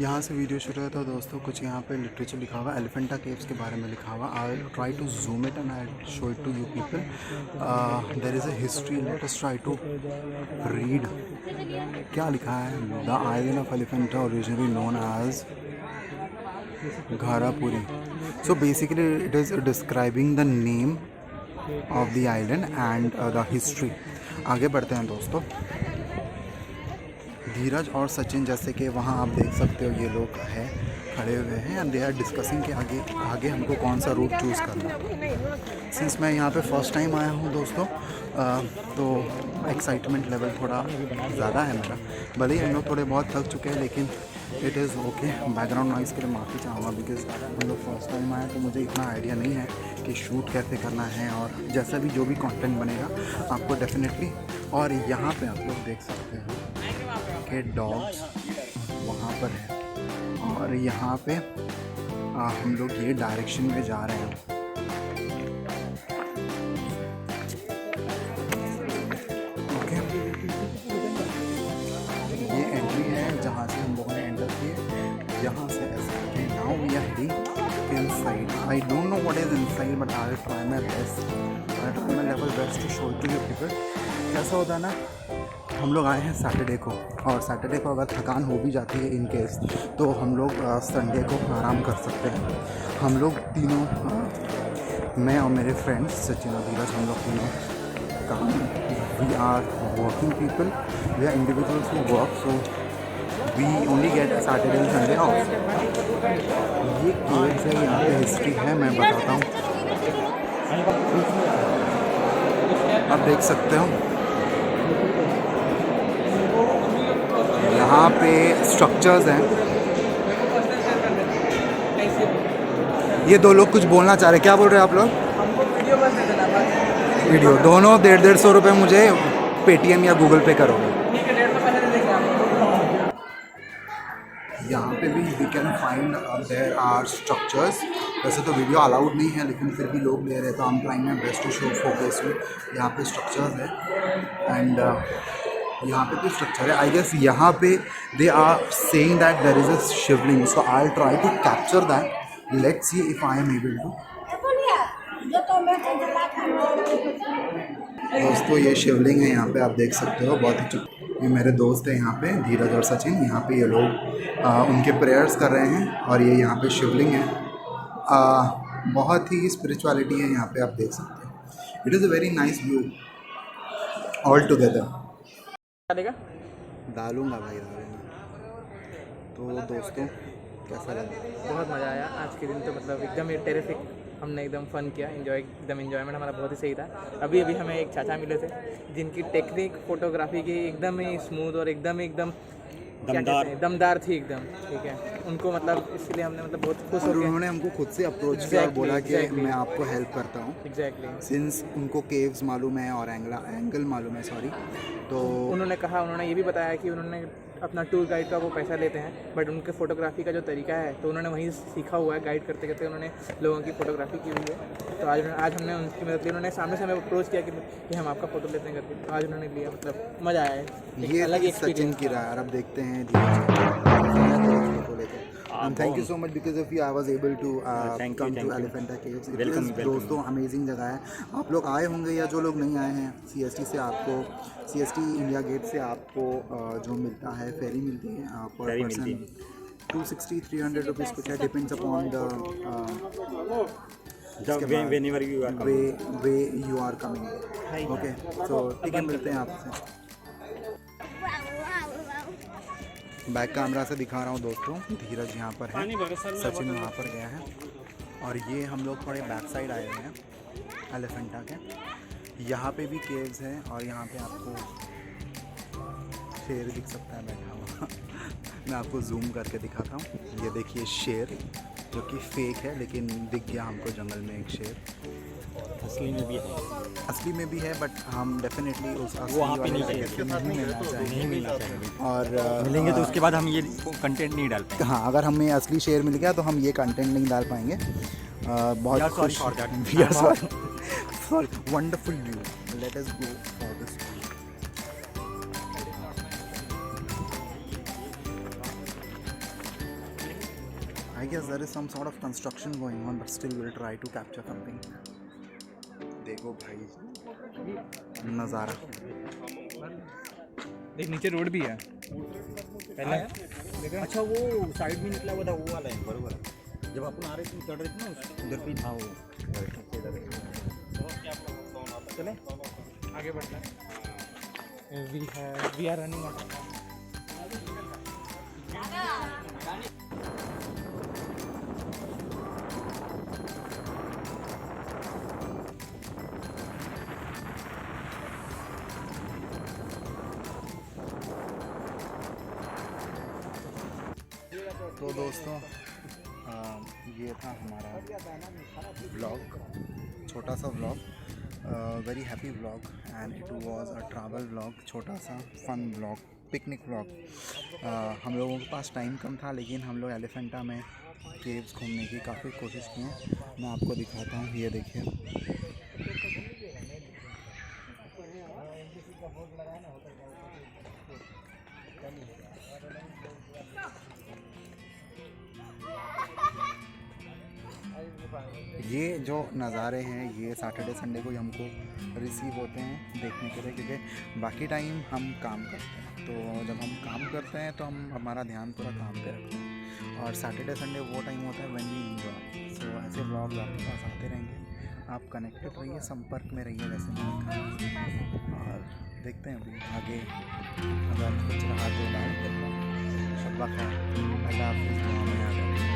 यहाँ से वीडियो शुरू है तो दोस्तों कुछ यहाँ पे लिटरेचर लिखा हुआ है, एलिफेंटा केव्स के बारे में लिखा हुआ। I try to zoom it and I show it to you people. There is a history, let us try to read. क्या लिखा है? The island of Elephanta originally known as Gharapuri. So basically it is describing the name of the island and the history. आगे बढ़ते हैं दोस्तों। धीरज और सचिन जैसे कि वहाँ आप देख सकते हो ये लोग हैं खड़े हुए हैं एंड दे आर डिस्कसिंग कि आगे हमको कौन सा रूट चूज़ करना है। सिंस मैं यहाँ पे फर्स्ट टाइम आया हूँ दोस्तों, तो एक्साइटमेंट लेवल थोड़ा ज़्यादा है मेरा। भले ही हम लोग थोड़े बहुत थक चुके हैं लेकिन it is okay. Background noise के लिए माफ़ी चाहूँगा बिकॉज हम लोग फर्स्ट टाइम आए तो मुझे इतना आइडिया नहीं है कि शूट कैसे करना है और जैसा भी जो भी कंटेंट बनेगा आपको डेफिनेटली। और यहाँ पे आप लोग देख सकते हो कि डॉग्स वहाँ पर है और यहाँ पे हम लोग ये डायरेक्शन में जा रहे हैं। ओके, ये एंट्री है जहाँ से हम लोगों ने एंटर किए। यहाँ से ऐसे now we are heading inside. I don't know what is inside but I will try my best. I try my level best to show to you people. कैसा होता है ना, हम लोग आए हैं सैटरडे को और सैटरडे को अगर थकान हो भी जाती है इन केस तो हम लोग संडे को आराम कर सकते हैं। हम लोग तीनों, मैं और मेरे फ्रेंड्स सचिन और धीरज, हम लोग तीनों काम, we are working people, we are individuals who work, so we only get Saturday and Sunday off. ये केव्स है, यहाँ पे हिस्ट्री है, मैं बताता हूँ। आप देख सकते हो यहाँ पे स्ट्रक्चर्स हैं। ये दो लोग कुछ बोलना चाह रहे हैं, क्या बोल रहे हैं आप लोग? हमको वीडियो बस दे देना बस। वीडियो दोनों 150 रुपये मुझे पेटीएम या गूगल पे करोगे। ठीक है, 150 पैसे दे देंगे आपको। यहाँ पे भी we can find there are structures. वैसे तो वीडियो अलाउड नहीं है लेकिन फिर भी लोग ले रहे हैं तो हम ट्राइंग में बेस्ट टू शो फोकस में। यहाँ पे स्ट्रक्चर्स है एंड यहाँ पे भी स्ट्रक्चर है। आई गेस यहाँ पे they are saying that there is a Shivling, so I will try to capture that. Let's see if I am able to. दोस्तों ये शिवलिंग है, यहाँ पे आप देख सकते हो। बहुत ही, ये मेरे दोस्त हैं यहाँ पे धीरज और सचिन। यहाँ पे ये लोग उनके प्रेयर्स कर रहे हैं और ये यहाँ पे शिवलिंग है। बहुत ही स्पिरिचुअलिटी है यहाँ पे, आप देख सकते हैं। It is a very nice view all together. डालेगा? डालूंगा भाई, डालूंगा। तो दोस्तों कैसा लगा? बहुत मज़ा आया आज के दिन, तो मतलब एकदम ही टेरिफिक। हमने एकदम फ़न किया, एकदम इन्जॉयमेंट हमारा बहुत ही सही था। अभी हमें एक चाचा मिले थे जिनकी टेक्निक फोटोग्राफी की एकदम ही स्मूथ और एकदम दमदार थी एकदम। ठीक है, उनको मतलब इसलिए हमने मतलब बहुत खुश हो गए। उन्होंने हमको खुद से अप्रोच किया और बोला कि मैं आपको हेल्प करता हूँ। एग्जैक्टली, सिंस उनको केव्स मालूम है और एंगल मालूम है, सॉरी। तो उन्होंने ये भी बताया कि उन्होंने अपना टूर गाइड का वो पैसा लेते हैं, बट उनके फोटोग्राफी का जो तरीका है तो उन्होंने वहीं सीखा हुआ है। गाइड करते करते उन्होंने लोगों की फोटोग्राफी की हुई है। तो आज हमने उनकी मदद ली। उन्होंने सामने से हमें अप्रोच किया कि हम आपका फ़ोटो लेते हैं करके, तो आज उन्होंने लिया। मतलब मज़ा आया है, ये अलग सचिन की राय। अब देखते हैं And thank you so much because of you I was able to come to Elephanta Caves. Welcome. दोस्तों अमेजिंग जगह है। आप लोग आए होंगे या जो लोग नहीं आए हैं, CST से आपको, CST इंडिया गेट से आपको जो मिलता है, फेरी मिलती है पर पर्सन 260-300 रुपीज़ कुछ है, depends upon the whenever you are coming. Way you are coming. Okay, so ठीक है, मिलते हैं आपसे। बैक कैमरा से दिखा रहा हूँ दोस्तों। धीरज यहाँ पर है, सचिन वहाँ पर गया है और ये हम लोग थोड़े बैक साइड आए हुए हैं एलिफेंटा के। यहाँ पे भी केव्स हैं और यहाँ पे आपको शेर दिख सकता है बैठा हुआ। मैं आपको जूम करके दिखाता हूँ। ये देखिए शेर, जो कि फेक है लेकिन दिख गया हमको जंगल में एक शेर। असली में भी है बट हम डेफिनेटली उस असली वहाँ पे नहीं मिलना चाहिए और मिलेंगे तो उसके बाद हम ये कंटेंट नहीं डाल पाएंगे। हाँ, अगर हमें असली शेर मिल गया तो हम ये कंटेंट नहीं डाल पाएंगे। बहुत खुश for wonderful view. Let us go for this. I guess there is some sort of construction going on, but still we'll try to capture something. देखो भाई नज़ारा। देख नीचे रोड भी है पहले। अच्छा वो साइड में निकला हुआ था वो वाला है, बरोबर। जब अपन आ रहे थे चढ़ रहे थे ना उधर पे था वो। चले आगे बढ़ते हैं। We are running out. तो दोस्तों ये था हमारा व्लॉग, छोटा सा vlog, very happy vlog and it was a travel vlog, छोटा सा फन व्लॉग, पिकनिक व्लॉग। हम लोगों के पास टाइम कम था लेकिन हम लोग एलिफेंटा में केव्स घूमने की काफ़ी कोशिश की है। मैं आपको दिखाता हूँ, ये देखिए। ये जो नज़ारे हैं ये सैटरडे संडे को ही हमको रिसीव होते हैं देखने के लिए, क्योंकि बाकी टाइम हम काम करते हैं। तो जब हम काम करते हैं तो हम हमारा ध्यान पूरा काम पे रखते हैं, और सैटरडे संडे वो टाइम होता है व्हेन वी एंजॉय। सो ऐसे व्लॉग आपके पास आते रहेंगे, आप कनेक्टेड रहिए, संपर्क में रहिए जैसे मैंने कहा। और देखते हैं अभी आगे अगर कुछ रहा तो शब्बा खैर, अल्लाह हाफ़िज़, दुआ में याद रखें।